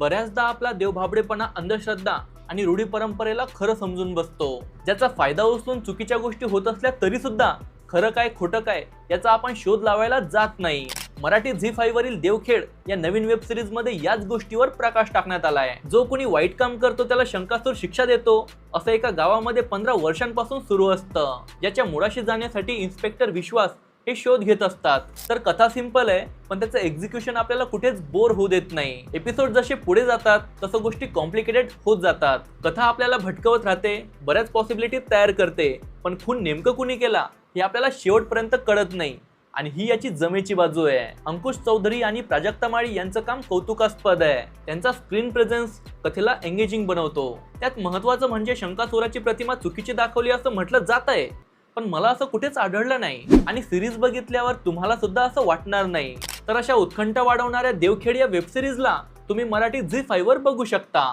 बऱ्याचदा आपला देवभाबडेपणा अंधश्रद्धा आणि रूढी परंपरेला खरं समजून बसतो, ज्याचा फायदा उचलून चुकीच्या गोष्टी होत असल्या तरी सुद्धा खरं काय खोटं काय याचा आपण शोध लावायला जात नाही। मराठी झी5 वरील देवखेड या नवीन वेब सिरीज मध्ये याच गोष्टीवर प्रकाश टाकण्यात आलाय। जो कोणी वाईट काम करतो त्याला शंकासुर शिक्षा देतो असं एका गावामध्ये 15 वर्षांपासून सुरू असतं, ज्याच्या मुळाशी जाण्यासाठी इन्स्पेक्टर विश्वास हे शोध घेत असतात। तर कथा सिंपल आहे, पण त्याचं एक्झिक्युशन आपल्याला कुठेच बोर होऊ देत नाही। एपिसोड जसे पुढे जातात तसं गोष्टी कॉम्प्लिकेटेड होत जातात। कथा आपल्याला भटकवत राहते, बऱ्याच पॉसिबिलिटी तयार करते, पण खून नेमकं कुणी केला हे आपल्याला शेवटपर्यंत कळत नाही, आणि ही याची जमेची बाजू आहे। अंकुश चौधरी आणि प्राजक्ता माळी यांचं काम कौतुकास्पद आहे। त्यांचा स्क्रीन प्रेझेन्स कथेला एंगेजिंग बनवतो। त्यात महत्त्वाचं म्हणजे शंकासुराची प्रतिमा चुकीची दाखवली असं म्हटलं जात आहे, पण मला असं कुठेच आढळलं नाही, आणि सिरीज बघितल्यावर तुम्हाला सुद्धा असं वाटणार नाही। तर अशा उत्कंठा वाढवणाऱ्या देवखेड या वेब सिरीजला तुम्ही मराठी झी5 वर बघू शकता।